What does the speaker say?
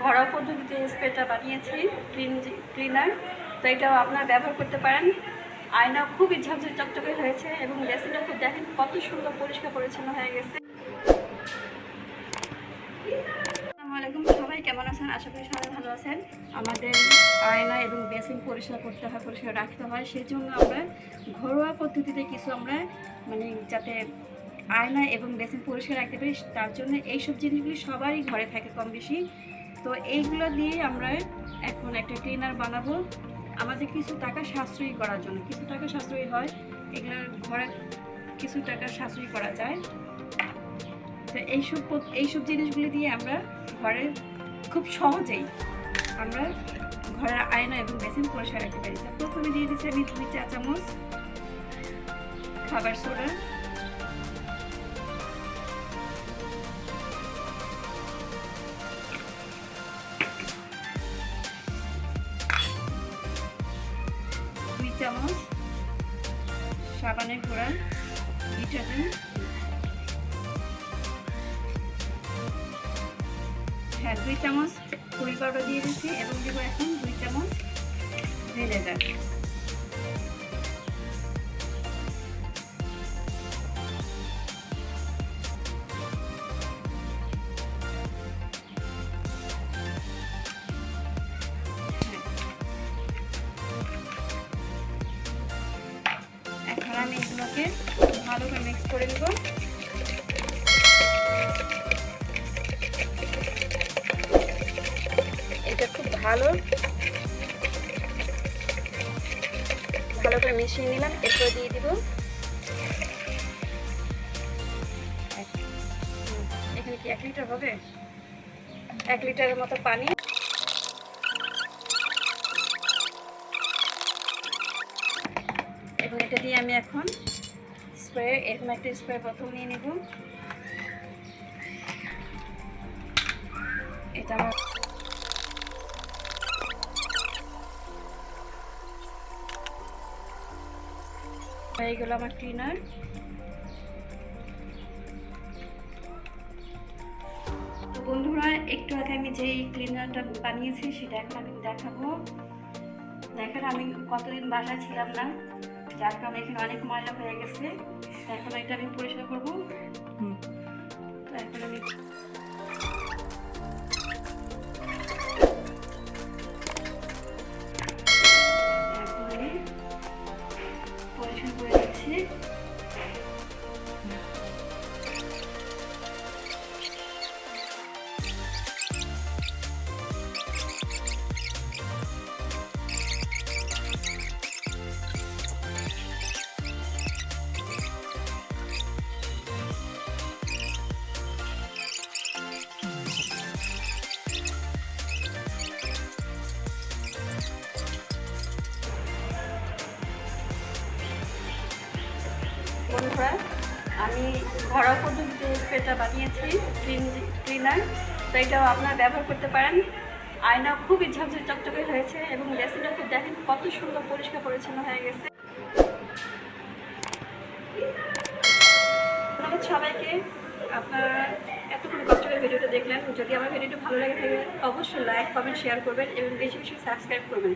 ঘরোয়া পদ্ধতিতে স্প্রেটা বানিয়েছি ক্লিনার। তো এটাও আপনারা ব্যবহার করতে পারেন। আয়না খুবই ঝকঝকে চকচকে হয়েছে এবং বেসিনটা খুব দেখেন কত সুন্দর পরিষ্কার পরিচ্ছন্ন হয়ে গেছে। আসসালামু আলাইকুম, সবাই কেমন আছেন? আশা করি সবাই ভালো আছেন। আমাদের আয়না এবং বেসিন পরিষ্কার করতে হয়, পরিষ্কার রাখতে হয়, সেই জন্য আমরা ঘরোয়া পদ্ধতিতে কিছু আমরা যাতে আয়না এবং বেসিন পরিষ্কার রাখতে পারি, তার জন্য এইসব জিনিসগুলি সবারই ঘরে থাকে কম বেশি। তো এইগুলো দিয়ে আমরা এখন একটা ক্লিনার বানাবো আমাদের কিছু টাকা সাশ্রয়ী করার জন্য। কিছু টাকা সাশ্রয়ী হয়, এগুলোর ঘরে কিছু টাকা সাশ্রয়ী করা যায়। তো এইসব জিনিসগুলি দিয়ে আমরা ঘরে খুব সহজেই আমরা ঘরের আয়না এবং বেসিন পরিষ্কার রাখতে পারি। তো প্রথমে দিয়ে দিচ্ছি আমি 2 চা চামচ খাবার সোডা, চামচ সাবানের গুঁড়া ডিটারজেন্ট, 2 চামচ কুড়ি পাউডার দিয়ে দিচ্ছি এবং দেবো এখন 2 চামচ ভিনেগার। এখন আমি এগুলোকে ভালো করে মিক্স করে দেবো। এটা খুব ভালো করে মিশিয়ে নিলাম। এরপর দিয়ে দিব এখানে কি 1 লিটার হবে, 1 লিটারের মতো পানি। এবং এটা দিয়ে আমি এখন এরকম একটা স্প্রে বোতল নিয়ে নেব। এটা আমার হয়ে গেল আমার ক্লিনার। তো বন্ধুরা, একটু আগে আমি যেই ক্লিনারটা বানিয়েছি সেটা এখন আমি দেখাবো। দেখেন আমি কতদিন বাসায় ছিলাম না, যার কারণে এখানে অনেক ময়লা হয়ে গেছে। এখন এটা আমি পরিষ্কার করবো। তো এখন আমি পরিষ্কার করে দিচ্ছি। বন্ধুরা, আমি ঘরোয়া পদ্ধতিতে স্প্রেটা বানিয়েছি ক্লিনার। তো এটাও আপনারা ব্যবহার করতে পারেন। আয়না খুবই ঝকঝকে চকচকে হয়েছে এবং বেসিনটা খুব দেখেন কত সুন্দর পরিষ্কার পরিচ্ছন্ন হয়ে গেছে। ধন্যবাদ সবাইকে, আপনারা এতক্ষণ কষ্ট করে ভিডিওটা দেখলেন। যদি আমার ভিডিওটা ভালো লাগে থাকে অবশ্যই লাইক, কমেন্ট, শেয়ার করবেন এবং বেশি বেশি সাবস্ক্রাইব করবেন।